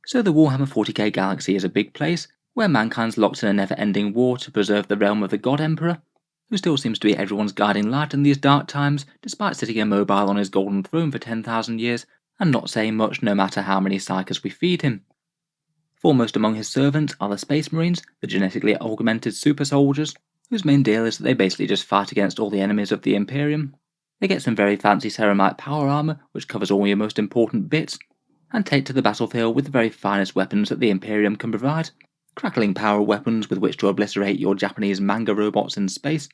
So the Warhammer 40k galaxy is a big place, where mankind's locked in a never-ending war to preserve the realm of the God Emperor, who still seems to be everyone's guiding light in these dark times, despite sitting immobile on his golden throne for 10,000 years, and not saying much no matter how many psychers we feed him. Foremost among his servants are the Space Marines, the genetically augmented super soldiers, whose main deal is that they basically just fight against all the enemies of the Imperium. They get some very fancy ceramite power armor, which covers all your most important bits, and take to the battlefield with the very finest weapons that the Imperium can provide. Crackling power weapons with which to obliterate your Japanese manga robots in space,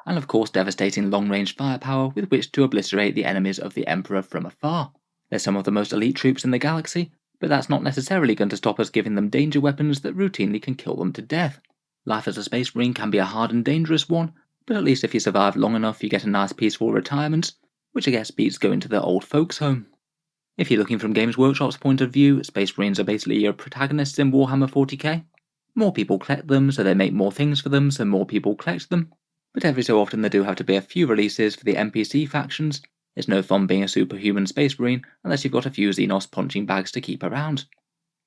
and of course devastating long-range firepower with which to obliterate the enemies of the Emperor from afar. They're some of the most elite troops in the galaxy, but that's not necessarily going to stop us giving them danger weapons that routinely can kill them to death. Life as a Space Marine can be a hard and dangerous one, but at least if you survive long enough you get a nice peaceful retirement, which I guess beats going to the old folks home. If you're looking from Games Workshop's point of view, Space Marines are basically your protagonists in Warhammer 40k. More people collect them, so they make more things for them, so more people collect them. But every so often there do have to be a few releases for the NPC factions. It's no fun being a superhuman Space Marine unless you've got a few Xenos punching bags to keep around.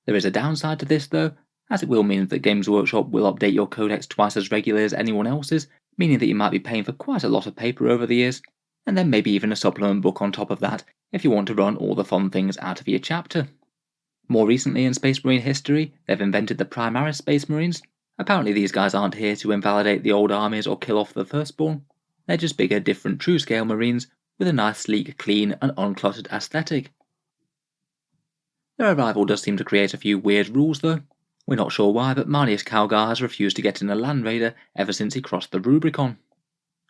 There is a downside to this though, as it will mean that Games Workshop will update your codex twice as regularly as anyone else's, meaning that you might be paying for quite a lot of paper over the years, and then maybe even a supplement book on top of that if you want to run all the fun things out of your chapter. More recently in Space Marine history, they've invented the Primaris Space Marines. Apparently these guys aren't here to invalidate the old armies or kill off the firstborn. They're just bigger, different true-scale Marines with a nice, sleek, clean and uncluttered aesthetic. Their arrival does seem to create a few weird rules though. We're not sure why, but Marnius Calgar has refused to get in a Land Raider ever since he crossed the Rubicon.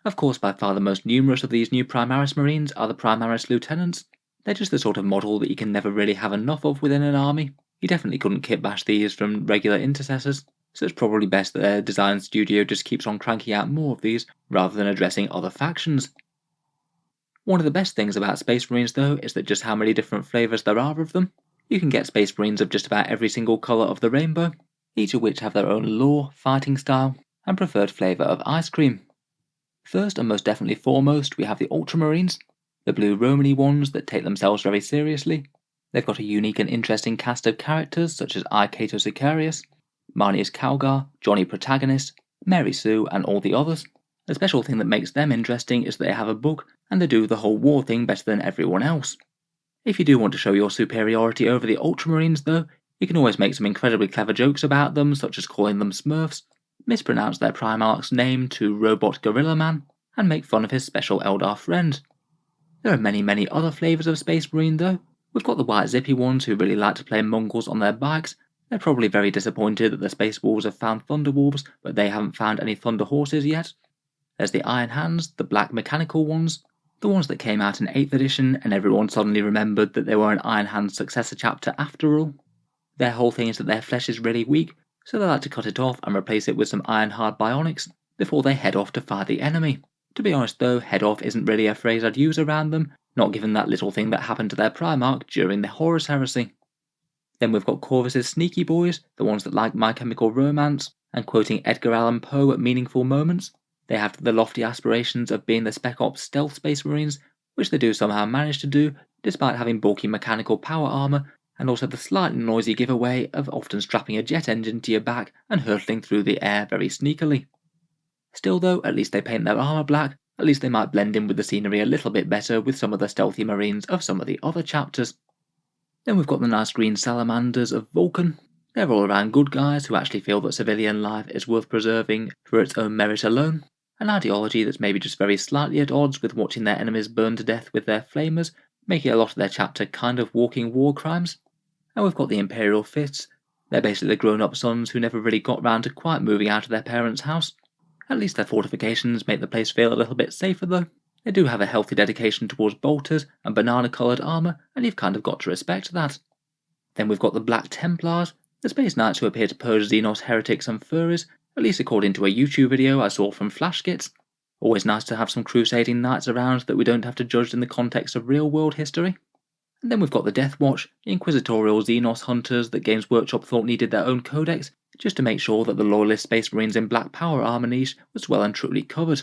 Of course, by far the most numerous of these new Primaris Marines are the Primaris Lieutenants. They're just the sort of model that you can never really have enough of within an army. You definitely couldn't kit bash these from regular intercessors, so it's probably best that their design studio just keeps on cranking out more of these rather than addressing other factions. One of the best things about Space Marines though is that just how many different flavours there are of them. You can get Space Marines of just about every single colour of the rainbow, each of which have their own lore, fighting style, and preferred flavour of ice cream. First and most definitely foremost we have the Ultramarines, the blue Romany ones that take themselves very seriously. They've got a unique and interesting cast of characters such as I. Cato Sicarius, Marnius Calgar, Johnny Protagonist, Mary Sue and all the others. The special thing that makes them interesting is that they have a book and they do the whole war thing better than everyone else. If you do want to show your superiority over the Ultramarines though, you can always make some incredibly clever jokes about them, such as calling them Smurfs, mispronounce their Primarch's name to Robot Gorilla Man, and make fun of his special Eldar friend. There are many other flavours of Space Marine though. We've got the white zippy ones who really like to play Mongols on their bikes. They're probably very disappointed that the Space Wolves have found Thunder Wolves, but they haven't found any Thunder Horses yet. There's the Iron Hands, the black mechanical ones, the ones that came out in 8th edition and everyone suddenly remembered that they were an Iron Hands successor chapter after all. Their whole thing is that their flesh is really weak, so they like to cut it off and replace it with some iron hard bionics before they head off to fight the enemy. To be honest though, head off isn't really a phrase I'd use around them, not given that little thing that happened to their Primarch during the Horus Heresy. Then we've got Corvus's sneaky boys, the ones that like My Chemical Romance, and quoting Edgar Allan Poe at meaningful moments. They have the lofty aspirations of being the Spec Ops stealth Space Marines, which they do somehow manage to do, despite having bulky mechanical power armour, and also the slightly noisy giveaway of often strapping a jet engine to your back and hurtling through the air very sneakily. Still though, at least they paint their armour black, at least they might blend in with the scenery a little bit better with some of the stealthy Marines of some of the other chapters. Then we've got the nice green salamanders of Vulcan. They're all around good guys who actually feel that civilian life is worth preserving for its own merit alone, an ideology that's maybe just very slightly at odds with watching their enemies burn to death with their flamers, making a lot of their chapter kind of walking war crimes. And we've got the Imperial Fists. They're basically the grown-up sons who never really got round to quite moving out of their parents' house. At least their fortifications make the place feel a little bit safer though. They do have a healthy dedication towards bolters and banana-coloured armour, and you've kind of got to respect that. Then we've got the Black Templars, the Space Knights who appear to purge Xenos heretics and furries, at least according to a YouTube video I saw from Flashkits. Always nice to have some crusading knights around that we don't have to judge in the context of real-world history. And then we've got the Death Watch, the inquisitorial Xenos hunters that Games Workshop thought needed their own codex, just to make sure that the loyalist Space Marines in Black Power armour niche was well and truly covered.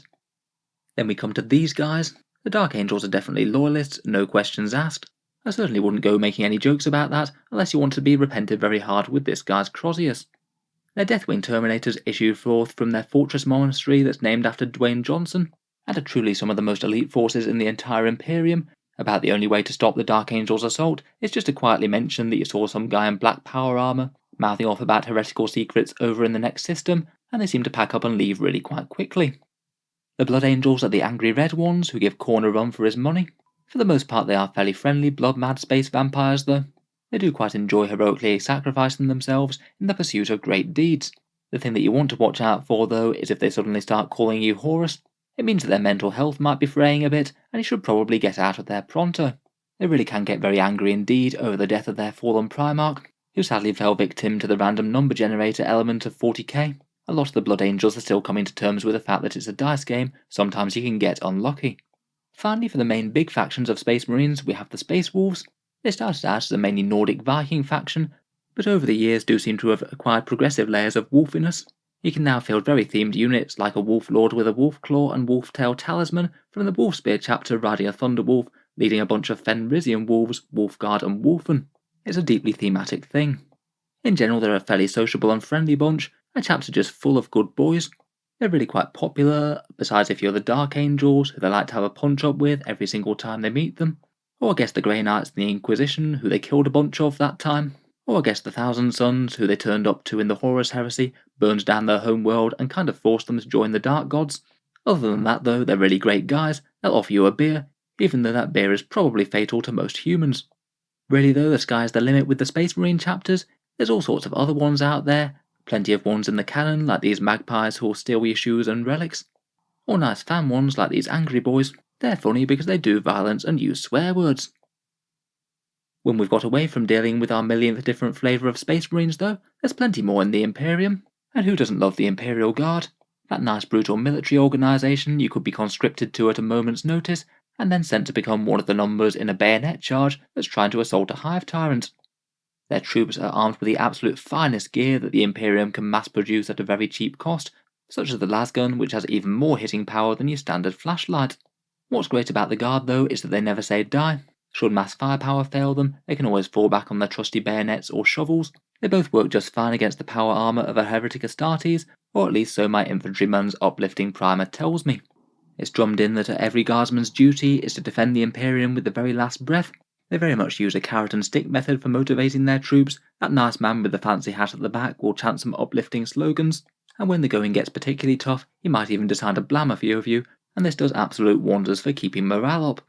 Then we come to these guys. The Dark Angels are definitely loyalists, no questions asked. I certainly wouldn't go making any jokes about that unless you want to be repented very hard with this guy's Crozius. Their Deathwing Terminators issue forth from their fortress monastery that's named after Dwayne Johnson, and are truly some of the most elite forces in the entire Imperium. About the only way to stop the Dark Angel's assault is just to quietly mention that you saw some guy in black power armor mouthing off about heretical secrets over in the next system, and they seem to pack up and leave really quite quickly. The Blood Angels are the angry red ones who give Khorne a run for his money. For the most part they are fairly friendly blood-mad space vampires though. They do quite enjoy heroically sacrificing themselves in the pursuit of great deeds. The thing that you want to watch out for though is if they suddenly start calling you Horus. It means that their mental health might be fraying a bit, and you should probably get out of there pronto. They really can get very angry indeed over the death of their fallen Primarch, who sadly fell victim to the random number generator element of 40k. A lot of the Blood Angels are still coming to terms with the fact that it's a dice game, sometimes you can get unlucky. Finally, for the main big factions of Space Marines, we have the Space Wolves. They started out as a mainly Nordic Viking faction, but over the years do seem to have acquired progressive layers of wolfiness. You can now field very themed units like a Wolf Lord with a Wolf Claw and Wolf Tail Talisman from the Wolfspear chapter riding a Thunder Wolf, leading a bunch of Fenrisian Wolves, Wolfguard and Wolfen. It's a deeply thematic thing. In general they're a fairly sociable and friendly bunch, a chapter just full of good boys. They're really quite popular, besides if you're the Dark Angels, who they like to have a punch-up with every single time they meet them, or I guess the Grey Knights and the Inquisition, who they killed a bunch of that time, or I guess the Thousand Sons, who they turned up to in the Horus Heresy, burned down their home world and kind of forced them to join the Dark Gods. Other than that though, they're really great guys. They'll offer you a beer, even though that beer is probably fatal to most humans. Really though, the sky's the limit with the Space Marine chapters. There's all sorts of other ones out there, plenty of ones in the canon like these magpies who'll steal your shoes and relics, or nice fan ones like these angry boys. They're funny because they do violence and use swear words. When we've got away from dealing with our millionth different flavour of Space Marines though, there's plenty more in the Imperium. And who doesn't love the Imperial Guard? That nice brutal military organisation you could be conscripted to at a moment's notice, and then sent to become one of the numbers in a bayonet charge that's trying to assault a hive tyrant. Their troops are armed with the absolute finest gear that the Imperium can mass produce at a very cheap cost, such as the lasgun, which has even more hitting power than your standard flashlight. What's great about the Guard though is that they never say die. Should mass firepower fail them, they can always fall back on their trusty bayonets or shovels. They both work just fine against the power armour of a heretic Astartes, or at least so my infantryman's uplifting primer tells me. It's drummed in that every guardsman's duty is to defend the Imperium with the very last breath. They very much use a carrot and stick method for motivating their troops. That nice man with the fancy hat at the back will chant some uplifting slogans, and when the going gets particularly tough, he might even decide to blam a few of you, and this does absolute wonders for keeping morale up.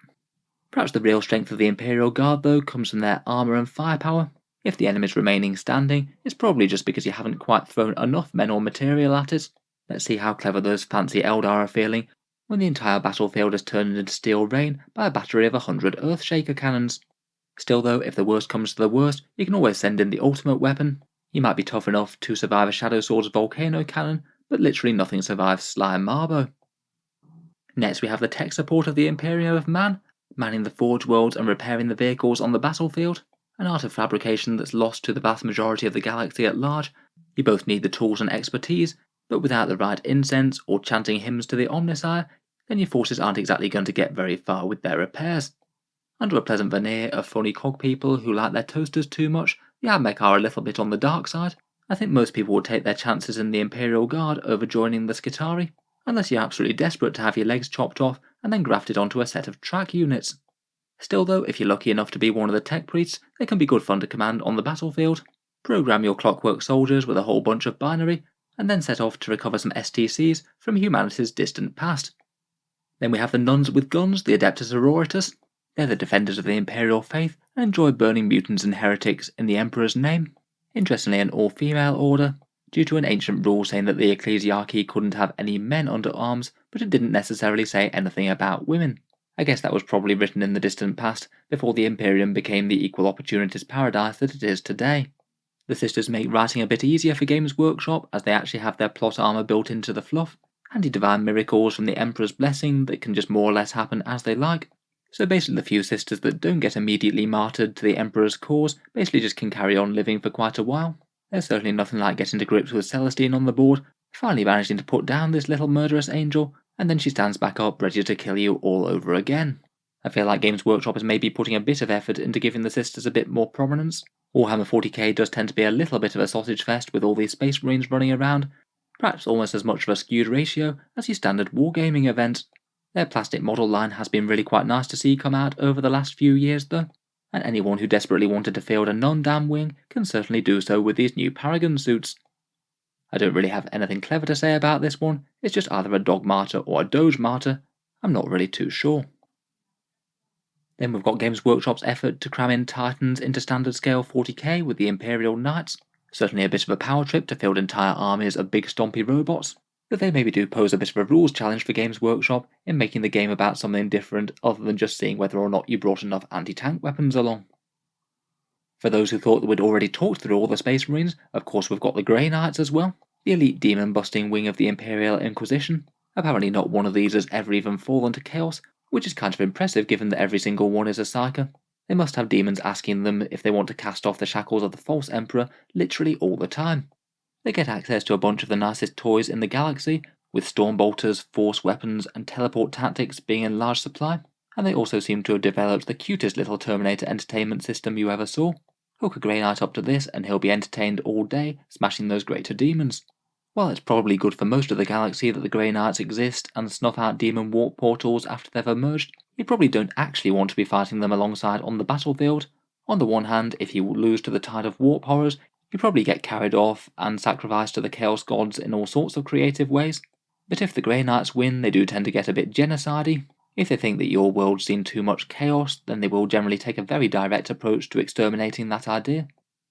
Perhaps the real strength of the Imperial Guard though comes from their armour and firepower. If the enemy's remaining standing, it's probably just because you haven't quite thrown enough men or material at it. Let's see how clever those fancy Eldar are feeling when the entire battlefield is turned into steel rain by a battery of 100 Earthshaker cannons. Still though, if the worst comes to the worst, you can always send in the ultimate weapon. You might be tough enough to survive a Shadow Sword's volcano cannon, but literally nothing survives Sly Marbo. Next we have the tech support of the Imperium of Man, manning the Forge Worlds and repairing the vehicles on the battlefield, an art of fabrication that's lost to the vast majority of the galaxy at large. You both need the tools and expertise, but without the right incense or chanting hymns to the Omnissiah, then your forces aren't exactly going to get very far with their repairs. Under a pleasant veneer of funny cog people who like their toasters too much, the Admech are a little bit on the dark side. I think most people would take their chances in the Imperial Guard over joining the Skitarii, unless you're absolutely desperate to have your legs chopped off and then grafted onto a set of track units. Still though, if you're lucky enough to be one of the tech priests, they can be good fun to command on the battlefield. Program your clockwork soldiers with a whole bunch of binary, and then set off to recover some STCs from humanity's distant past. Then we have the nuns with guns, the Adeptus Sororitas. They're the defenders of the Imperial faith and enjoy burning mutants and heretics in the Emperor's name. Interestingly, an all-female order, due to an ancient rule saying that the ecclesiarchy couldn't have any men under arms, but it didn't necessarily say anything about women. I guess that was probably written in the distant past, before the Imperium became the equal opportunities paradise that it is today. The sisters make writing a bit easier for Games Workshop, as they actually have their plot armour built into the fluff, handy divine miracles from the Emperor's blessing that can just more or less happen as they like. So basically the few sisters that don't get immediately martyred to the Emperor's cause basically just can carry on living for quite a while. There's certainly nothing like getting to grips with Celestine on the board, finally managing to put down this little murderous angel, and then she stands back up ready to kill you all over again. I feel like Games Workshop is maybe putting a bit of effort into giving the sisters a bit more prominence. Warhammer 40k does tend to be a little bit of a sausage fest with all these Space Marines running around, perhaps almost as much of a skewed ratio as your standard wargaming event. Their plastic model line has been really quite nice to see come out over the last few years though, and anyone who desperately wanted to field a non-dam wing can certainly do so with these new Paragon suits. I don't really have anything clever to say about this one, it's just either a dog martyr or a doge martyr, I'm not really too sure. Then we've got Games Workshop's effort to cram in Titans into standard scale 40k with the Imperial Knights. Certainly a bit of a power trip to field entire armies of big stompy robots, but they maybe do pose a bit of a rules challenge for Games Workshop in making the game about something different other than just seeing whether or not you brought enough anti-tank weapons along. For those who thought that we'd already talked through all the Space Marines, of course we've got the Grey Knights as well, the elite demon-busting wing of the Imperial Inquisition. Apparently not one of these has ever even fallen to chaos, which is kind of impressive given that every single one is a psyker. They must have demons asking them if they want to cast off the shackles of the false emperor literally all the time. They get access to a bunch of the nicest toys in the galaxy, with stormbolters, force weapons and teleport tactics being in large supply, and they also seem to have developed the cutest little Terminator entertainment system you ever saw. Hook a Grey Knight up to this and he'll be entertained all day, smashing those greater demons. While it's probably good for most of the galaxy that the Grey Knights exist and snuff out demon warp portals after they've emerged, you probably don't actually want to be fighting them alongside on the battlefield. On the one hand, if you lose to the tide of warp horrors, you probably get carried off and sacrificed to the Chaos Gods in all sorts of creative ways. But if the Grey Knights win, they do tend to get a bit genocide-y. If they think that your world's seen too much chaos, then they will generally take a very direct approach to exterminating that idea.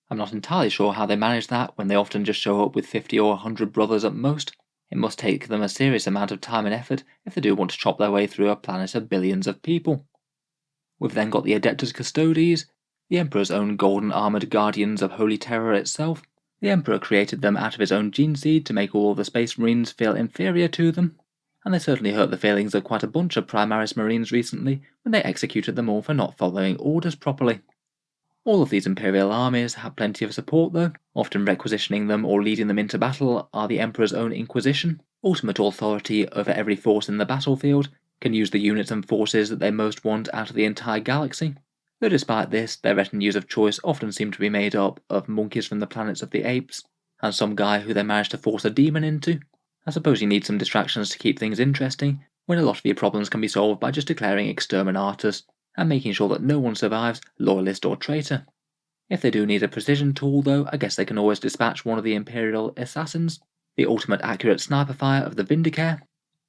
I'm not entirely sure how they manage that when they often just show up with 50 or 100 brothers at most. It must take them a serious amount of time and effort if they do want to chop their way through a planet of billions of people. We've then got the Adeptus Custodes, the Emperor's own golden armoured guardians of Holy Terror itself. The Emperor created them out of his own gene seed to make all the Space Marines feel inferior to them, and they certainly hurt the feelings of quite a bunch of Primaris Marines recently when they executed them all for not following orders properly. All of these Imperial armies have plenty of support though, often requisitioning them or leading them into battle are the Emperor's own Inquisition, ultimate authority over every force in the battlefield, can use the units and forces that they most want out of the entire galaxy. Though despite this, their retinues of choice often seem to be made up of monkeys from the planets of the apes, and some guy who they managed to force a demon into. I suppose you need some distractions to keep things interesting, when a lot of your problems can be solved by just declaring exterminatus, and making sure that no one survives, loyalist or traitor. If they do need a precision tool though, I guess they can always dispatch one of the Imperial Assassins, the ultimate accurate sniper fire of the Vindicare,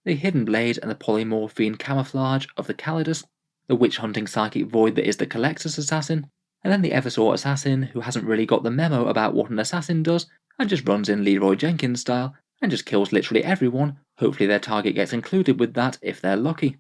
the hidden blade and the polymorphine camouflage of the Calidus, the witch-hunting psychic void that is the Collectus Assassin, and then the Eversaw Assassin who hasn't really got the memo about what an assassin does, and just runs in Leroy Jenkins style, and just kills literally everyone, hopefully their target gets included with that if they're lucky.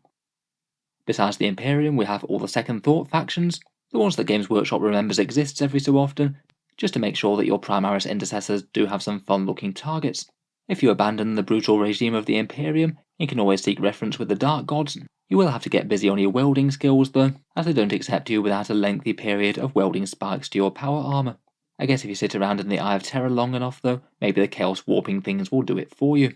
Besides the Imperium, we have all the Second Thought factions, the ones that Games Workshop remembers exists every so often, just to make sure that your Primaris intercessors do have some fun-looking targets. If you abandon the brutal regime of the Imperium, you can always seek reference with the Dark Gods. You will have to get busy on your welding skills though, as they don't accept you without a lengthy period of welding spikes to your power armour. I guess if you sit around in the Eye of Terror long enough though, maybe the Chaos Warping things will do it for you.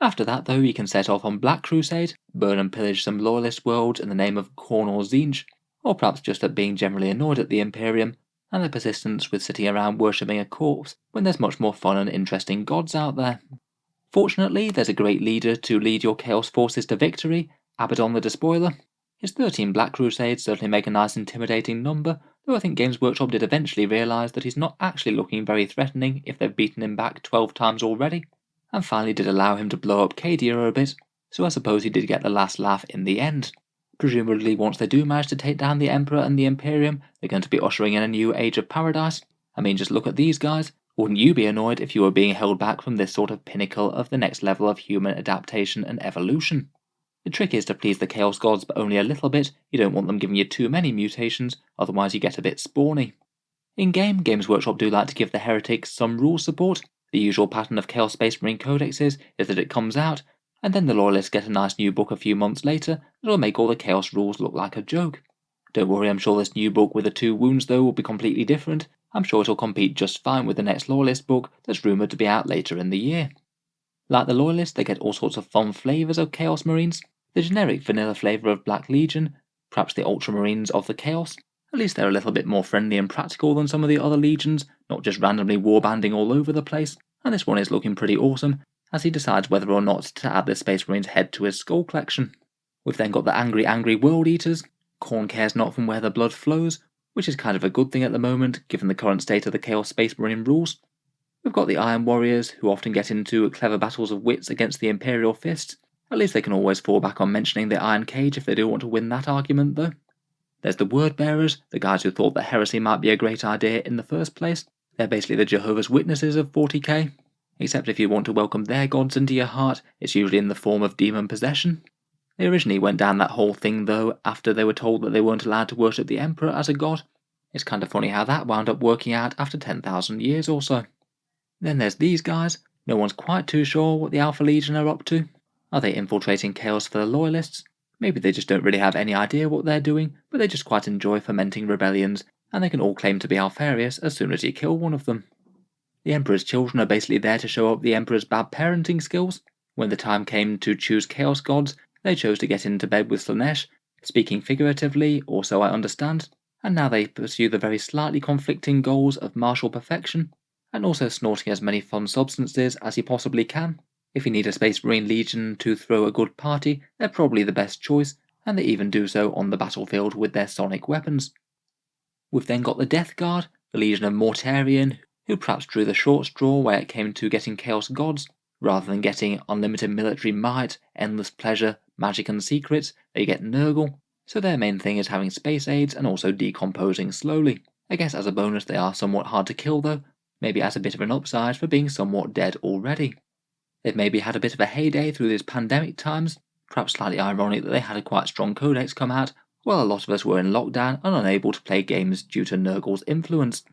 After that though, you can set off on Black Crusade, burn and pillage some loyalist worlds in the name of Khorne or Tzeentch, or perhaps just at being generally annoyed at the Imperium, and their persistence with sitting around worshipping a corpse when there's much more fun and interesting gods out there. Fortunately, there's a great leader to lead your Chaos forces to victory, Abaddon the Despoiler. His 13 Black Crusades certainly make a nice intimidating number, though I think Games Workshop did eventually realise that he's not actually looking very threatening if they've beaten him back 12 times already, and finally did allow him to blow up Cadia a bit, so I suppose he did get the last laugh in the end. Presumably once they do manage to take down the Emperor and the Imperium, they're going to be ushering in a new age of paradise. I mean, just look at these guys. Wouldn't you be annoyed if you were being held back from this sort of pinnacle of the next level of human adaptation and evolution? The trick is to please the Chaos Gods, but only a little bit. You don't want them giving you too many mutations, otherwise you get a bit spawny. In-game, Games Workshop do like to give the heretics some rule support. The usual pattern of Chaos Space Marine codexes is that it comes out, and then the loyalists get a nice new book a few months later that will make all the Chaos rules look like a joke. Don't worry, I'm sure this new book with the 2 wounds though will be completely different. I'm sure it'll compete just fine with the next loyalist book that's rumoured to be out later in the year. Like the loyalists, they get all sorts of fun flavours of Chaos Marines. The generic vanilla flavour of Black Legion, perhaps the Ultramarines of the Chaos. At least they're a little bit more friendly and practical than some of the other legions, not just randomly warbanding all over the place, and this one is looking pretty awesome, as he decides whether or not to add the Space Marine's head to his skull collection. We've then got the angry World Eaters. Khorne cares not from where the blood flows, which is kind of a good thing at the moment, given the current state of the Chaos Space Marine rules. We've got the Iron Warriors, who often get into clever battles of wits against the Imperial Fists. At least they can always fall back on mentioning the Iron Cage if they do want to win that argument, though. There's the Word Bearers, the guys who thought that heresy might be a great idea in the first place. They're basically the Jehovah's Witnesses of 40k. Except if you want to welcome their gods into your heart, it's usually in the form of demon possession. They originally went down that whole thing, though, after they were told that they weren't allowed to worship the Emperor as a god. It's kind of funny how that wound up working out after 10,000 years or so. Then there's these guys. No one's quite too sure what the Alpha Legion are up to. Are they infiltrating Chaos for the Loyalists? Maybe they just don't really have any idea what they're doing, but they just quite enjoy fomenting rebellions, and they can all claim to be Alfarius as soon as you kill one of them. The Emperor's children are basically there to show up the Emperor's bad parenting skills. When the time came to choose Chaos Gods, they chose to get into bed with Slaanesh, speaking figuratively, or so I understand, and now they pursue the very slightly conflicting goals of martial perfection, and also snorting as many fun substances as you possibly can. If you need a Space Marine Legion to throw a good party, they're probably the best choice, and they even do so on the battlefield with their sonic weapons. We've then got the Death Guard, the Legion of Mortarion, who perhaps drew the short straw where it came to getting Chaos Gods. Rather than getting unlimited military might, endless pleasure, magic and secrets, they get Nurgle, so their main thing is having space aids and also decomposing slowly. I guess as a bonus they are somewhat hard to kill though, maybe as a bit of an upside for being somewhat dead already. They've maybe had a bit of a heyday through these pandemic times, perhaps slightly ironic that they had a quite strong codex come out, while a lot of us were in lockdown and unable to play games due to Nurgle's influence.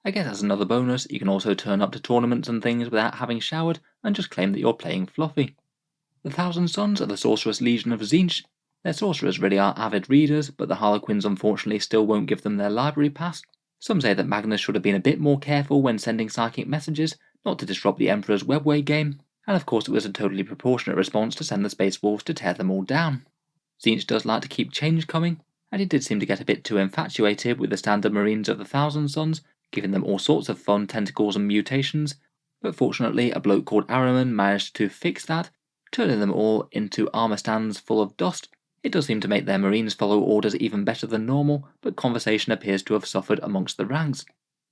I guess as another bonus, you can also turn up to tournaments and things without having showered and just claim that you're playing fluffy. The Thousand Sons are the Sorceress Legion of Tzeentch. Their sorcerers really are avid readers, but the Harlequins unfortunately still won't give them their library pass. Some say that Magnus should have been a bit more careful when sending psychic messages, not to disrupt the Emperor's webway game, and of course it was a totally proportionate response to send the Space Wolves to tear them all down. Tzeentch does like to keep change coming, and he did seem to get a bit too infatuated with the standard Marines of the Thousand Sons, giving them all sorts of fun tentacles and mutations, but fortunately a bloke called Araman managed to fix that, turning them all into armour stands full of dust. It does seem to make their Marines follow orders even better than normal, but conversation appears to have suffered amongst the ranks.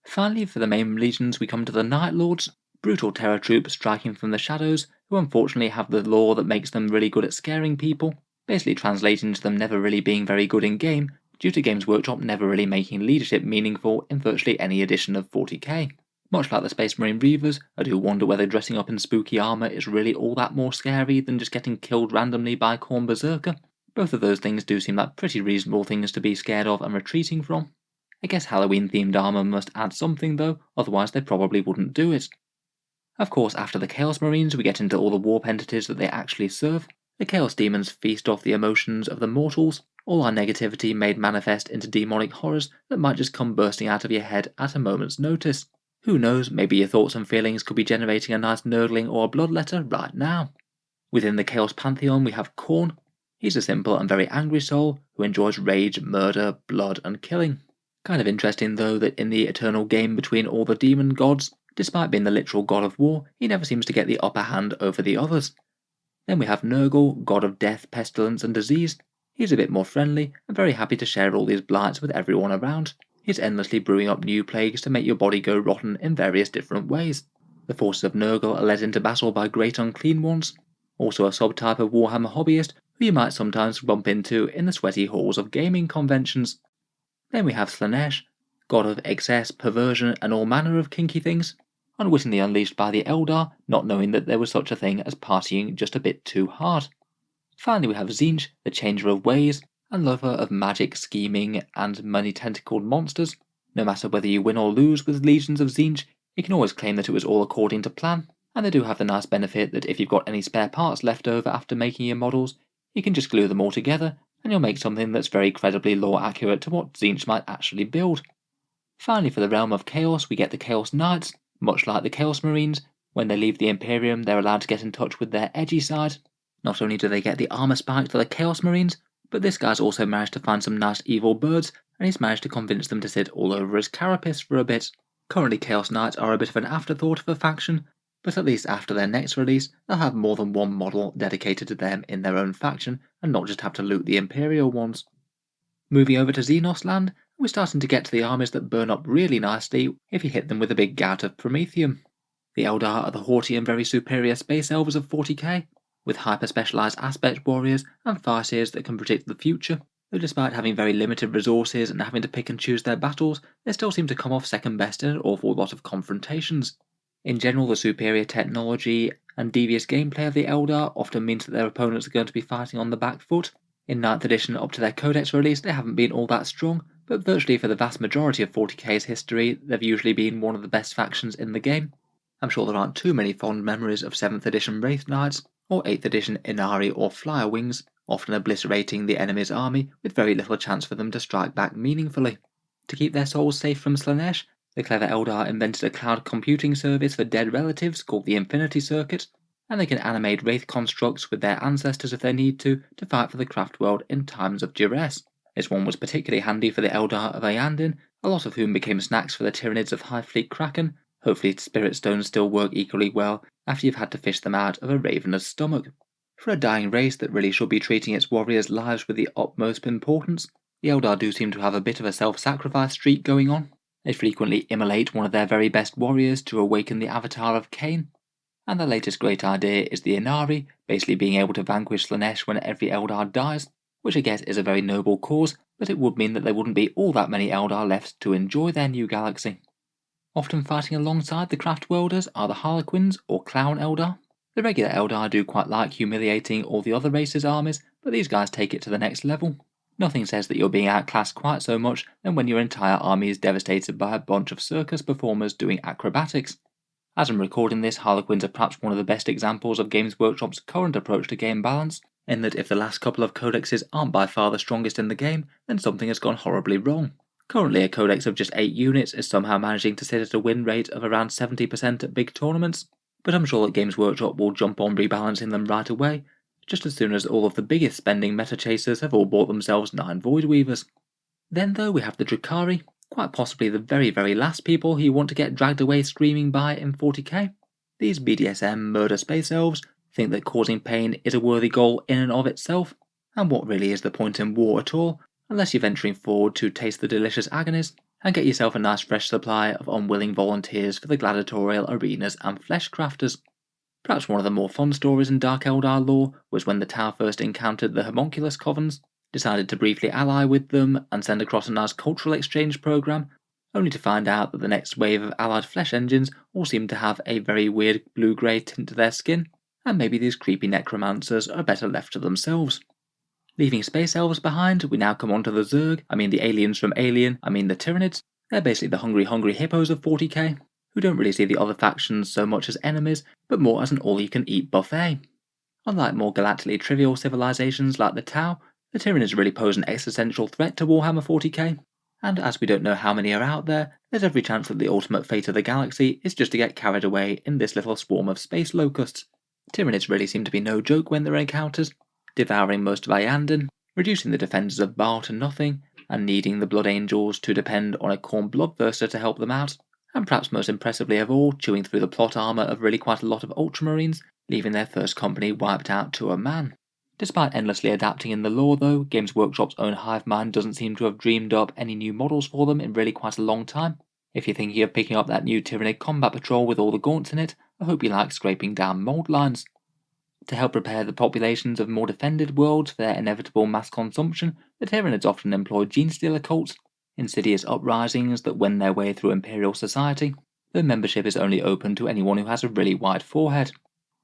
Finally, for the main legions we come to the Night Lords, brutal terror troops striking from the shadows, who unfortunately have the lore that makes them really good at scaring people, basically translating to them never really being very good in game, due to Games Workshop never really making leadership meaningful in virtually any edition of 40k. Much like the Space Marine Reavers, I do wonder whether dressing up in spooky armour is really all that more scary than just getting killed randomly by a Khorne Berserker. Both of those things do seem like pretty reasonable things to be scared of and retreating from. I guess Halloween themed armour must add something though, otherwise they probably wouldn't do it. Of course, after the Chaos Marines we get into all the warp entities that they actually serve. The Chaos Demons feast off the emotions of the mortals, all our negativity made manifest into demonic horrors that might just come bursting out of your head at a moment's notice. Who knows, maybe your thoughts and feelings could be generating a nice nurgling or a bloodletter right now. Within the Chaos Pantheon we have Khorne. He's a simple and very angry soul who enjoys rage, murder, blood and killing. Kind of interesting though that in the eternal game between all the demon gods, despite being the literal god of war, he never seems to get the upper hand over the others. Then we have Nurgle, god of death, pestilence and disease. He's a bit more friendly and very happy to share all these blights with everyone around. He's endlessly brewing up new plagues to make your body go rotten in various different ways. The forces of Nurgle are led into battle by great unclean ones, also a subtype of Warhammer hobbyist who you might sometimes bump into in the sweaty halls of gaming conventions. Then we have Slaanesh, god of excess, perversion and all manner of kinky things, unwittingly unleashed by the Eldar, not knowing that there was such a thing as partying just a bit too hard. Finally we have Tzeentch, the changer of ways, and lover of magic, scheming, and money-tentacled monsters. No matter whether you win or lose with legions of Tzeentch, you can always claim that it was all according to plan, and they do have the nice benefit that if you've got any spare parts left over after making your models, you can just glue them all together, and you'll make something that's very credibly lore accurate to what Tzeentch might actually build. Finally, for the realm of Chaos, we get the Chaos Knights. Much like the Chaos Marines, when they leave the Imperium they're allowed to get in touch with their edgy side. Not only do they get the armour spike for the Chaos Marines, But this guy's also managed to find some nice evil birds, and he's managed to convince them to sit all over his carapace for a bit. Currently Chaos Knights are a bit of an afterthought of a faction, but at least after their next release, they'll have more than one model dedicated to them in their own faction, and not just have to loot the Imperial ones. Moving over to Xenos land, we're starting to get to the armies that burn up really nicely if you hit them with a big gout of Promethium. The Eldar are the haughty and very superior space elves of 40k, with hyper-specialised aspect warriors and farseers that can predict the future, though despite having very limited resources and having to pick and choose their battles, they still seem to come off second best in an awful lot of confrontations. In general, the superior technology and devious gameplay of the Eldar often means that their opponents are going to be fighting on the back foot. In 9th edition up to their Codex release, they haven't been all that strong, but virtually for the vast majority of 40k's history, they've usually been one of the best factions in the game. I'm sure there aren't too many fond memories of 7th edition Wraith Knights, or 8th edition Inari or Flyer Wings, often obliterating the enemy's army with very little chance for them to strike back meaningfully. To keep their souls safe from Slaanesh, the clever Eldar invented a cloud computing service for dead relatives called the Infinity Circuit, and they can animate wraith constructs with their ancestors if they need to fight for the craft world in times of duress. This one was particularly handy for the Eldar of Ayandin, a lot of whom became snacks for the Tyranids of High Fleet Kraken. Hopefully Spirit Stones still work equally well after you've had to fish them out of a ravener's stomach. For a dying race that really should be treating its warriors' lives with the utmost importance, the Eldar do seem to have a bit of a self-sacrifice streak going on. They frequently immolate one of their very best warriors to awaken the avatar of Cain. And their latest great idea is the Inari, basically being able to vanquish Slaanesh when every Eldar dies, which I guess is a very noble cause, but it would mean that there wouldn't be all that many Eldar left to enjoy their new galaxy. Often fighting alongside the Craft Worlders are the Harlequins or Clown Eldar. The regular Eldar do quite like humiliating all the other races' armies, but these guys take it to the next level. Nothing says that you're being outclassed quite so much than when your entire army is devastated by a bunch of circus performers doing acrobatics. As I'm recording this, Harlequins are perhaps one of the best examples of Games Workshop's current approach to game balance, in that if the last couple of codexes aren't by far the strongest in the game, then something has gone horribly wrong. Currently a codex of just 8 units is somehow managing to sit at a win rate of around 70% at big tournaments, but I'm sure that Games Workshop will jump on rebalancing them right away, just as soon as all of the biggest spending meta chasers have all bought themselves 9 Void Weavers. Then though we have the Drukhari, quite possibly the very last people who you want to get dragged away screaming by in 40k. These BDSM murder space elves think that causing pain is a worthy goal in and of itself, and what really is the point in war at all, unless you're venturing forward to taste the delicious agonies, and get yourself a nice fresh supply of unwilling volunteers for the gladiatorial arenas and flesh crafters. Perhaps one of the more fun stories in Dark Eldar lore was when the Tau first encountered the Homunculus Covens, decided to briefly ally with them and send across a nice cultural exchange program, only to find out that the next wave of allied flesh engines all seemed to have a very weird blue-grey tint to their skin, and maybe these creepy necromancers are better left to themselves. Leaving space elves behind, we now come on to the Zerg, the aliens from Alien, the Tyranids. They're basically the hungry hippos of 40k, who don't really see the other factions so much as enemies, but more as an all-you-can-eat buffet. Unlike more galactically trivial civilizations like the Tau, the Tyranids really pose an existential threat to Warhammer 40k, and as we don't know how many are out there, there's every chance that the ultimate fate of the galaxy is just to get carried away in this little swarm of space locusts. Tyranids really seem to be no joke when they're encounters, devouring most of Ayandin, reducing the defenders of Baal to nothing, and needing the Blood Angels to depend on a Khorne Bloodthirster to help them out, and perhaps most impressively of all, chewing through the plot armour of really quite a lot of Ultramarines, leaving their first company wiped out to a man. Despite endlessly adapting in the lore though, Games Workshop's own hive mind doesn't seem to have dreamed up any new models for them in really quite a long time. If you're thinking of picking up that new Tyranid Combat Patrol with all the gaunts in it, I hope you like scraping down mould lines. To help prepare the populations of more defended worlds for their inevitable mass consumption, the Tyranids often employ Genestealer Cults, insidious uprisings that wend their way through Imperial society. Their membership is only open to anyone who has a really wide forehead.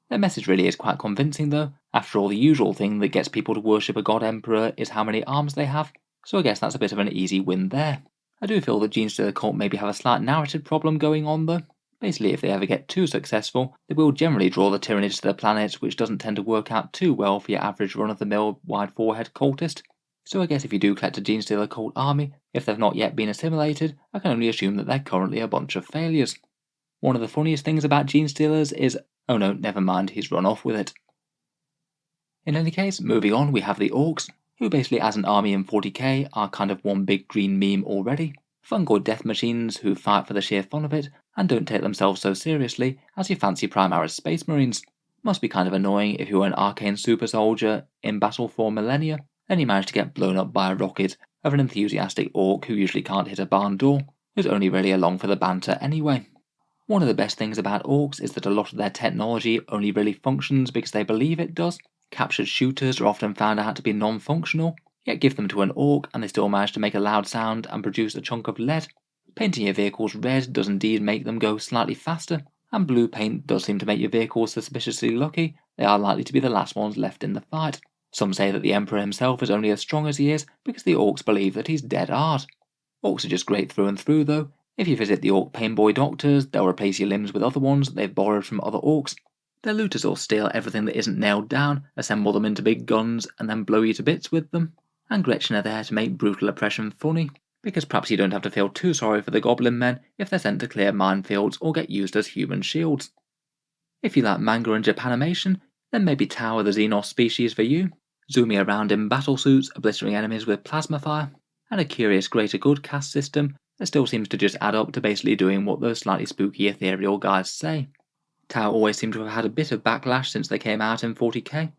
Their message really is quite convincing though. After all, the usual thing that gets people to worship a god emperor is how many arms they have, so I guess that's a bit of an easy win there. I do feel that Genestealer Cult maybe have a slight narrative problem going on though. Basically, if they ever get too successful, they will generally draw the Tyranids to their planet, which doesn't tend to work out too well for your average run-of-the-mill wide forehead cultist. So I guess if you do collect a Genestealer Cult army, if they've not yet been assimilated, I can only assume that they're currently a bunch of failures. One of the funniest things about Genestealers is, oh no, never mind, he's run off with it. In any case, moving on, we have the Orks. who basically as an army in 40k are kind of one big green meme already. Fungoid death machines who fight for the sheer fun of it and don't take themselves so seriously as your fancy Primaris Space Marines. Must be kind of annoying if you were an arcane super soldier in battle for millennia, then you manage to get blown up by a rocket of an enthusiastic orc who usually can't hit a barn door, who's only really along for the banter anyway. One of the best things about orcs is that a lot of their technology only really functions because they believe it does. Captured shooters are often found out to be non-functional, yet give them to an orc and they still manage to make a loud sound and produce a chunk of lead. Painting your vehicles red does indeed make them go slightly faster, and blue paint does seem to make your vehicles suspiciously lucky. They are likely to be the last ones left in the fight. Some say that the Emperor himself is only as strong as he is because the orcs believe that he's dead hard. Orcs are just great through and through though. If you visit the orc painboy doctors, they'll replace your limbs with other ones that they've borrowed from other orcs. Their looters will steal everything that isn't nailed down, assemble them into big guns, and then blow you to bits with them. And Gretchen are there to make brutal oppression funny, because perhaps you don't have to feel too sorry for the goblin men if they're sent to clear minefields or get used as human shields. If you like manga and Japanimation, then maybe Tower the Xenos species for you, zooming around in battlesuits, obliterating enemies with plasma fire, and a curious greater good caste system that still seems to just add up to basically doing what those slightly spooky ethereal guys say. Tau always seem to have had a bit of backlash since they came out in 40k.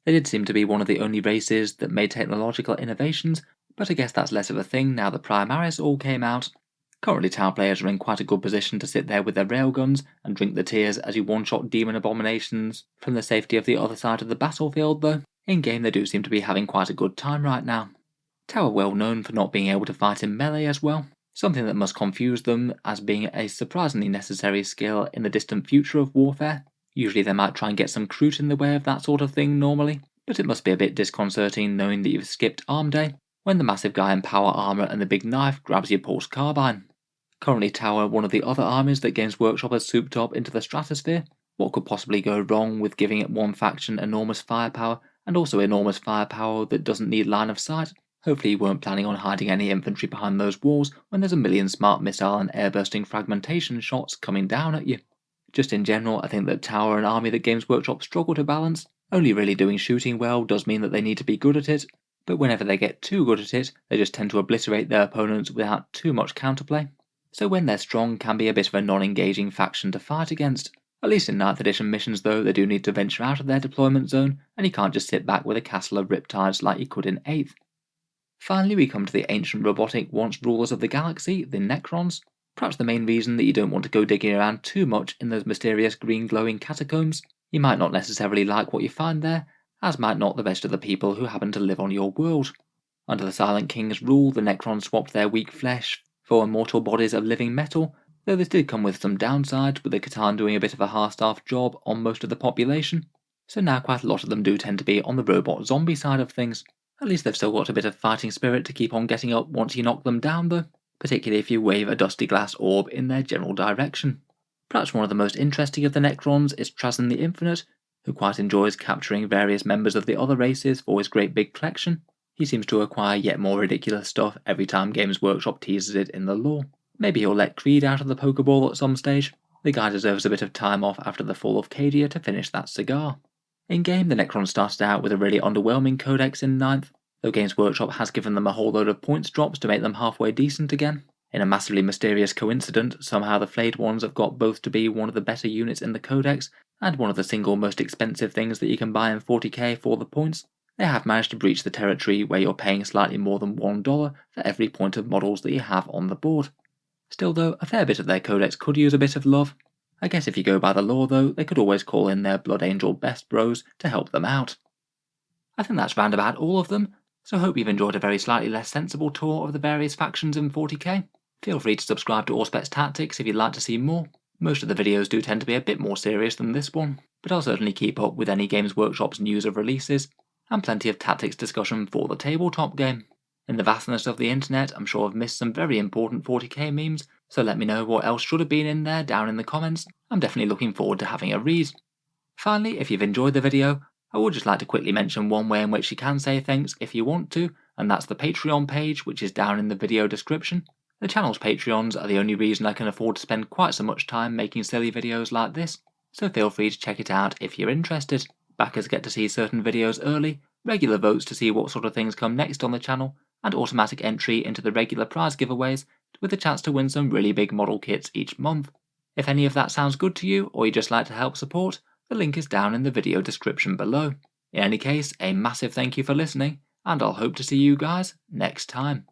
They did seem to be one of the only races that made technological innovations, but I guess that's less of a thing now the Primaris all came out. Currently Tau players are in quite a good position to sit there with their railguns and drink the tears as you one-shot demon abominations from the safety of the other side of the battlefield though. In-game they do seem to be having quite a good time right now. Tau are well known for not being able to fight in melee as well, something that must confuse them as being a surprisingly necessary skill in the distant future of warfare. Usually they might try and get some Kroot in the way of that sort of thing normally, but it must be a bit disconcerting knowing that you've skipped arm day when the massive guy in power armour and the big knife grabs your pulse carbine. Currently Tau are one of the other armies that Games Workshop has souped up into the stratosphere. What could possibly go wrong with giving it one faction enormous firepower and also enormous firepower that doesn't need line of sight? Hopefully you weren't planning on hiding any infantry behind those walls when there's a million smart missile and air-bursting fragmentation shots coming down at you. Just in general, I think that Tau are an army that Games Workshop struggle to balance. Only really doing shooting well does mean that they need to be good at it, but whenever they get too good at it, they just tend to obliterate their opponents without too much counterplay. So when they're strong can be a bit of a non-engaging faction to fight against. At least in 9th edition missions though, they do need to venture out of their deployment zone, and you can't just sit back with a castle of riptides like you could in 8th. Finally we come to the ancient robotic once rulers of the galaxy, the Necrons. Perhaps the main reason that you don't want to go digging around too much in those mysterious green glowing catacombs. You might not necessarily like what you find there, as might not the rest of the people who happen to live on your world. Under the Silent King's rule, the Necrons swapped their weak flesh for immortal bodies of living metal, though this did come with some downsides, with the Catan doing a bit of a half-staffed job on most of the population. So now quite a lot of them do tend to be on the robot zombie side of things. At least they've still got a bit of fighting spirit to keep on getting up once you knock them down though, particularly if you wave a dusty glass orb in their general direction. Perhaps one of the most interesting of the Necrons is Trazyn the Infinite, who quite enjoys capturing various members of the other races for his great big collection. He seems to acquire yet more ridiculous stuff every time Games Workshop teases it in the lore. Maybe he'll let Creed out of the Pokeball at some stage. The guy deserves a bit of time off after the fall of Cadia to finish that cigar. In-game, the Necrons started out with a really underwhelming codex in 9th, though Games Workshop has given them a whole load of points drops to make them halfway decent again. In a massively mysterious coincidence, somehow the Flayed Ones have got both to be one of the better units in the codex, and one of the single most expensive things that you can buy in 40k for the points. They have managed to breach the territory where you're paying slightly more than $1 for every point of models that you have on the board. Still though, a fair bit of their codex could use a bit of love. I guess if you go by the lore though, they could always call in their Blood Angel best bros to help them out. I think that's round about all of them, so hope you've enjoyed a very slightly less sensible tour of the various factions in 40k. Feel free to subscribe to Auspex Tactics if you'd like to see more. Most of the videos do tend to be a bit more serious than this one, but I'll certainly keep up with any Games Workshop's news of releases, and plenty of tactics discussion for the tabletop game. In the vastness of the internet, I'm sure I've missed some very important 40k memes, so let me know what else should have been in there down in the comments. I'm definitely looking forward to having a read. Finally, if you've enjoyed the video, I would just like to quickly mention one way in which you can say thanks if you want to, and that's the Patreon page, which is down in the video description. The channel's Patreons are the only reason I can afford to spend quite so much time making silly videos like this, so feel free to check it out if you're interested. Backers get to see certain videos early, regular votes to see what sort of things come next on the channel, and automatic entry into the regular prize giveaways with a chance to win some really big model kits each month. If any of that sounds good to you, or you'd just like to help support, the link is down in the video description below. In any case, a massive thank you for listening, and I'll hope to see you guys next time.